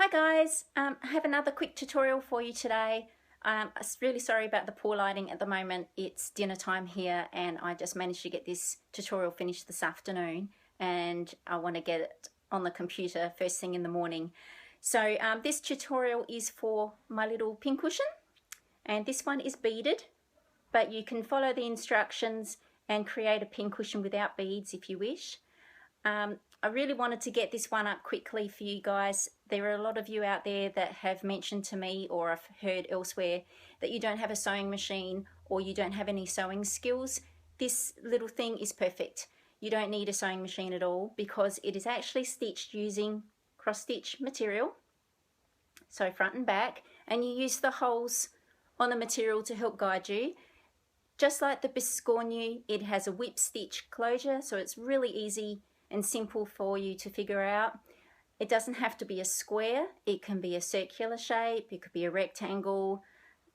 Hi guys, I have another quick tutorial for you today. I'm really sorry about the poor lighting at the moment. It's dinner time here and I just managed to get this tutorial finished this afternoon and I want to get it on the computer first thing in the morning. So this tutorial is for my little pincushion, and this one is beaded, but you can follow the instructions and create a pincushion without beads if you wish. I really wanted to get this one up quickly for you guys. There are a lot of you out there that have mentioned to me, or I've heard elsewhere, that you don't have a sewing machine or you don't have any sewing skills. This little thing is perfect. You don't need a sewing machine at all because it is actually stitched using cross-stitch material, so front and back, and you use the holes on the material to help guide you. Just like the biscornu, it has a whip stitch closure, so it's really easy and simple for you to figure out. It doesn't have to be a square, it can be a circular shape, it could be a rectangle,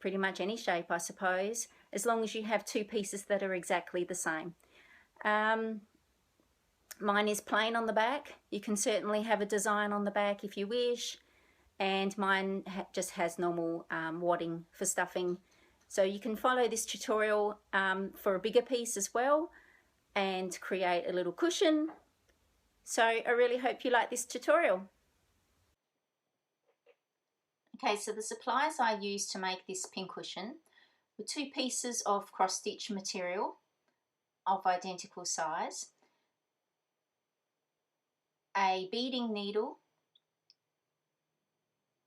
pretty much any shape I suppose, as long as you have two pieces that are exactly the same. Mine is plain on the back. You can certainly have a design on the back if you wish, and mine just has normal wadding for stuffing. So you can follow this tutorial for a bigger piece as well and create a little cushion. So I really hope you like this tutorial. Okay, so the supplies I used to make this pincushion were two pieces of cross-stitch material of identical size, a beading needle,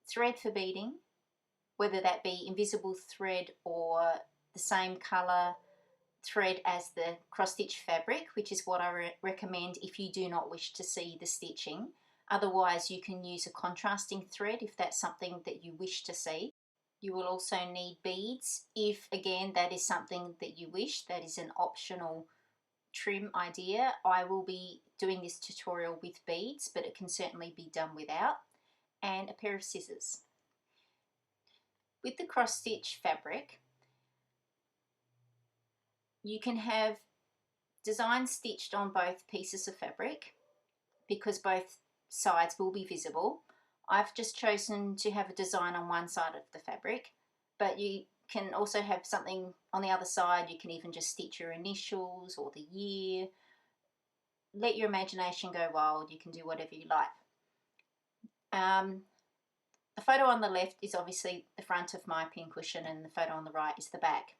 thread for beading, whether that be invisible thread or the same colour thread as the cross-stitch fabric, which is what I recommend if you do not wish to see the stitching. Otherwise you can use a contrasting thread if that's something that you wish to see. You will also need beads if again that is something that you wish. That is an optional trim idea. I will be doing this tutorial with beads, but it can certainly be done without, and a pair of scissors. With the cross-stitch fabric, you can have designs stitched on both pieces of fabric because both sides will be visible. I've just chosen to have a design on one side of the fabric, but you can also have something on the other side. You can even just stitch your initials or the year. Let your imagination go wild. You can do whatever you like. The photo on the left is obviously the front of my pincushion and the photo on the right is the back.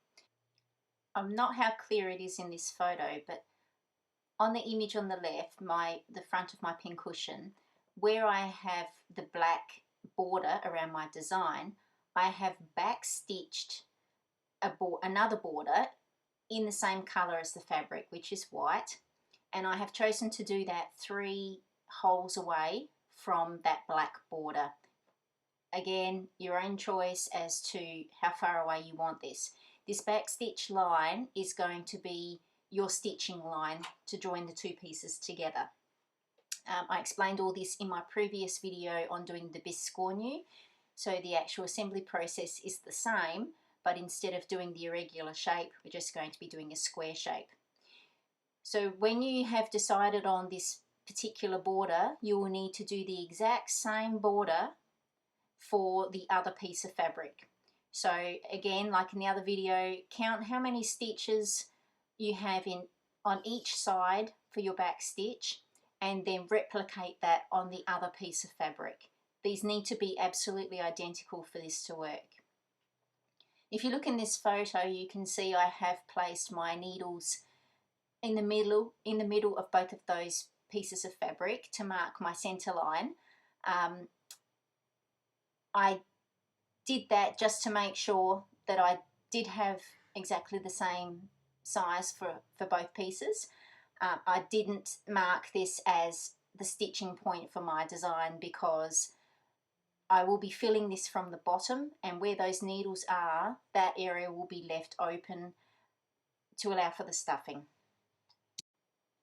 I'm not how clear it is in this photo, but on the image on the left, the front of my pincushion, where I have the black border around my design, I have backstitched another border in the same colour as the fabric, which is white, and I have chosen to do that 3 holes away from that black border. Again, your own choice as to how far away you want this. This backstitch line is going to be your stitching line to join the two pieces together. I explained all this in my previous video on doing the biscornu, so the actual assembly process is the same, but instead of doing the irregular shape, we're just going to be doing a square shape. So when you have decided on this particular border, you will need to do the exact same border for the other piece of fabric. So again, like in the other video, count how many stitches you have on each side for your back stitch and then replicate that on the other piece of fabric. These need to be absolutely identical for this to work. If you look in this photo, you can see I have placed my needles in the middle of both of those pieces of fabric to mark my center line. I did that just to make sure that I did have exactly the same size for both pieces. I didn't mark this as the stitching point for my design because I will be filling this from the bottom, and where those needles are, that area will be left open to allow for the stuffing.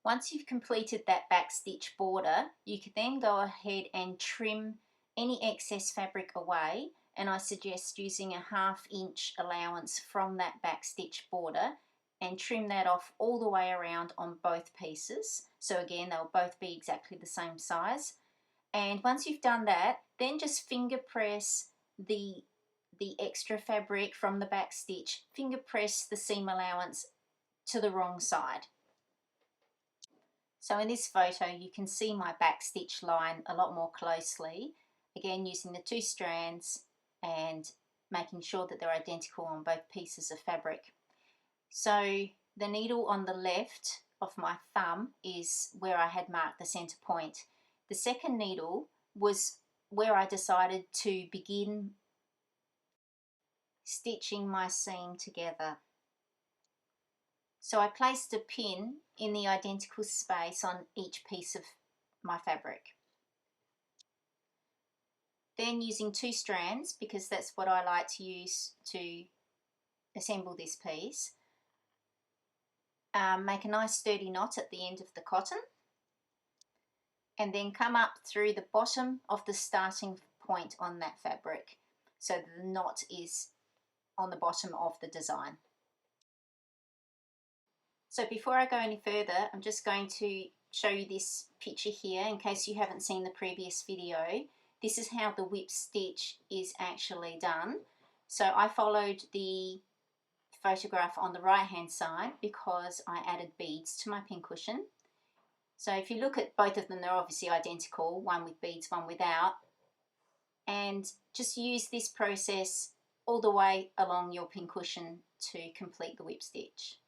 Once you've completed that back stitch border, you can then go ahead and trim any excess fabric away, and I suggest using a 1/2 inch allowance from that back stitch border and trim that off all the way around on both pieces. So again, they'll both be exactly the same size. And once you've done that, Then just finger press the extra fabric from the back stitch, finger press the seam allowance to the wrong side. So in this photo you can see my back stitch line a lot more closely, again using the 2 strands and making sure that they're identical on both pieces of fabric. So the needle on the left of my thumb is where I had marked the center point. The second needle was where I decided to begin stitching my seam together. So I placed a pin in the identical space on each piece of my fabric. Then using 2 strands, because that's what I like to use to assemble this piece, make a nice sturdy knot at the end of the cotton, and then come up through the bottom of the starting point on that fabric so that the knot is on the bottom of the design. So before I go any further, I'm just going to show you this picture here in case you haven't seen the previous video. This is how the whip stitch is actually done. So I followed the photograph on the right hand side because I added beads to my pincushion. So if you look at both of them, they're obviously identical, one with beads, one without. And just use this process all the way along your pincushion to complete the whip stitch.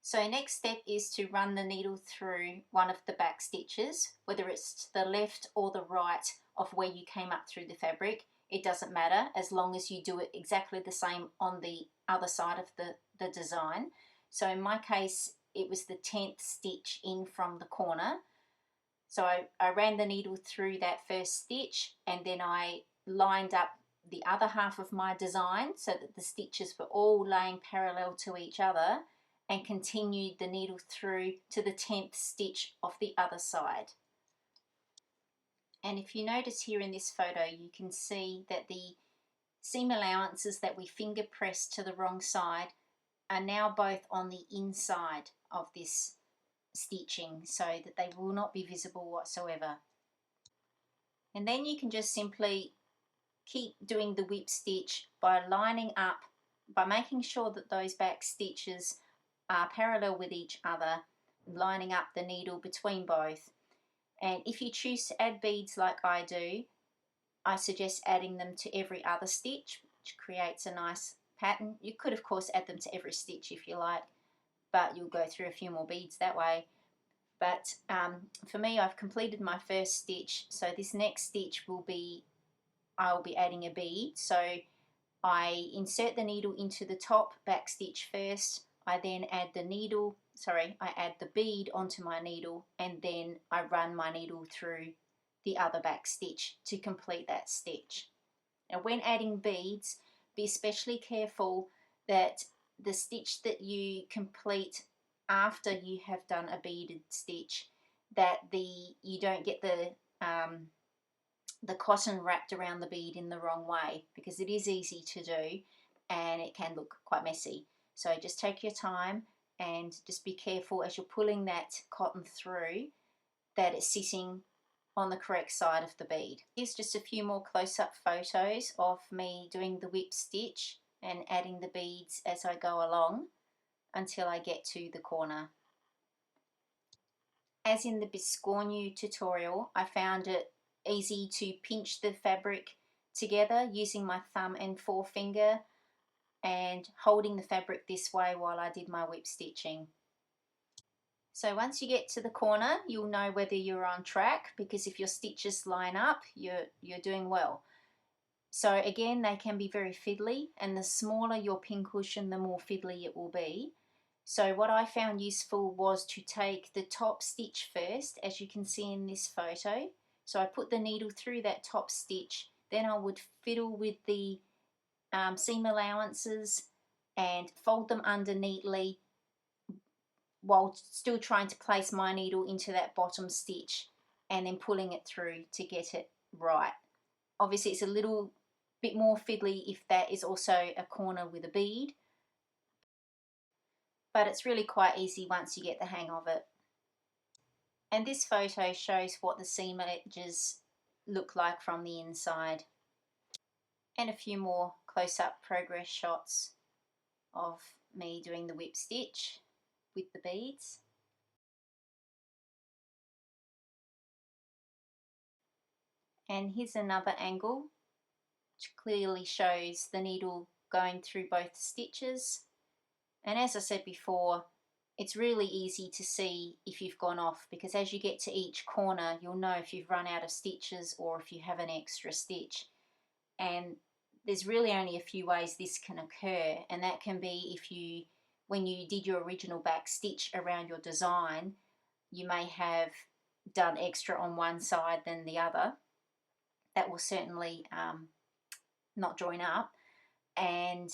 So next step is to run the needle through one of the back stitches, whether it's to the left or the right of where you came up through the fabric. It doesn't matter as long as you do it exactly the same on the other side of the design. So in my case, it was the 10th stitch in from the corner. So I ran the needle through that first stitch, and then I lined up the other half of my design so that the stitches were all laying parallel to each other, and continued the needle through to the 10th stitch of the other side. And if you notice here in this photo, you can see that the seam allowances that we finger pressed to the wrong side are now both on the inside of this stitching so that they will not be visible whatsoever. And then you can just simply keep doing the whip stitch by lining up, by making sure that those back stitches are parallel with each other, lining up the needle between both. And if you choose to add beads like I do, I suggest adding them to every other stitch, which creates a nice pattern. You could of course add them to every stitch if you like, but you'll go through a few more beads that way. But for me, I've completed my first stitch, so this next stitch will be, I'll be adding a bead. So I insert the needle into the top back stitch first. I then add I add the bead onto my needle, and then I run my needle through the other back stitch to complete that stitch. Now when adding beads, be especially careful that the stitch that you complete after you have done a beaded stitch, that you don't get the cotton wrapped around the bead in the wrong way, because it is easy to do and it can look quite messy. So just take your time and just be careful as you're pulling that cotton through that it's sitting on the correct side of the bead. Here's just a few more close-up photos of me doing the whip stitch and adding the beads as I go along until I get to the corner. As in the Biscornu tutorial, I found it easy to pinch the fabric together using my thumb and forefinger and holding the fabric this way while I did my whip stitching. So once you get to the corner, you'll know whether you're on track, because if your stitches line up, you're doing well. So again, they can be very fiddly, and the smaller your pincushion, the more fiddly it will be. So what I found useful was to take the top stitch first, as you can see in this photo. So I put the needle through that top stitch, then I would fiddle with the seam allowances and fold them under neatly while still trying to place my needle into that bottom stitch and then pulling it through to get it right. Obviously it's a little bit more fiddly if that is also a corner with a bead, but it's really quite easy once you get the hang of it. And this photo shows what the seam edges look like from the inside. And a few more close-up progress shots of me doing the whip stitch with the beads. And here's another angle which clearly shows the needle going through both stitches. And as I said before, it's really easy to see if you've gone off, because as you get to each corner you'll know if you've run out of stitches or if you have an extra stitch. And there's really only a few ways this can occur, and that can be if you, when you did your original back stitch around your design, you may have done extra on one side than the other. That will certainly not join up. And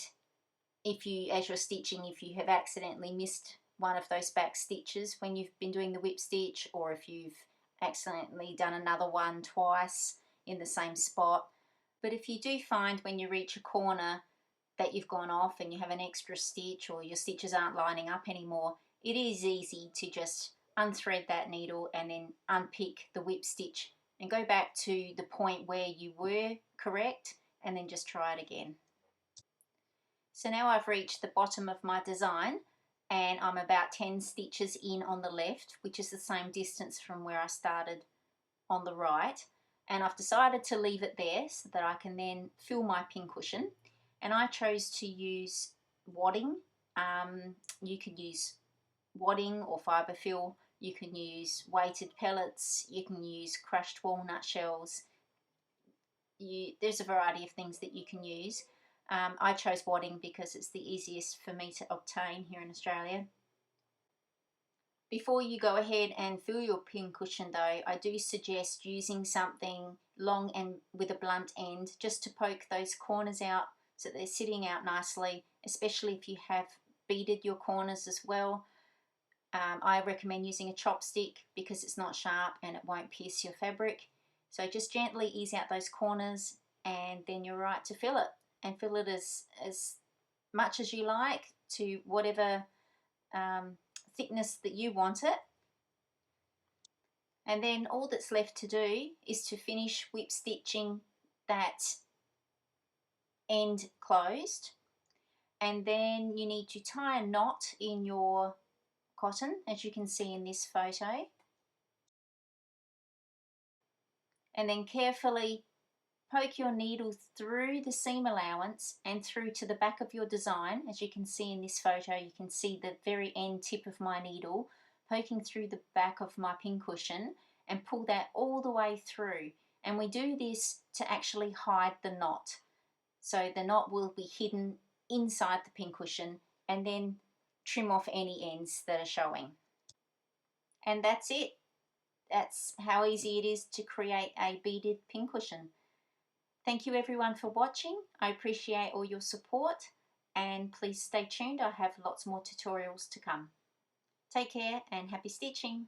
if you, as you're stitching, if you have accidentally missed one of those back stitches when you've been doing the whip stitch, or if you've accidentally done another one twice in the same spot. But if you do find when you reach a corner that you've gone off and you have an extra stitch, or your stitches aren't lining up anymore, it is easy to just unthread that needle and then unpick the whip stitch and go back to the point where you were correct, and then just try it again. So now I've reached the bottom of my design, and I'm about 10 stitches in on the left, which is the same distance from where I started on the right. And I've decided to leave it there so that I can then fill my pincushion. And I chose to use wadding. You could use wadding or fibre fill. You can use weighted pellets. You can use crushed walnut shells. There's a variety of things that you can use. I chose wadding because it's the easiest for me to obtain here in Australia. Before you go ahead and fill your pincushion though, I do suggest using something long and with a blunt end just to poke those corners out so they're sitting out nicely, especially if you have beaded your corners as well. I recommend using a chopstick because it's not sharp and it won't pierce your fabric. So just gently ease out those corners, and then you're right to fill it. And fill it as much as you like, to whatever thickness that you want it. And then all that's left to do is to finish whip stitching that end closed, and then you need to tie a knot in your cotton, as you can see in this photo, and then carefully poke your needle through the seam allowance and through to the back of your design. As you can see in this photo, you can see the very end tip of my needle poking through the back of my pincushion, and pull that all the way through. And we do this to actually hide the knot. So the knot will be hidden inside the pincushion, and then trim off any ends that are showing. And that's it. That's how easy it is to create a beaded pincushion. Thank you everyone for watching. I appreciate all your support, and please stay tuned. I have lots more tutorials to come. Take care and happy stitching.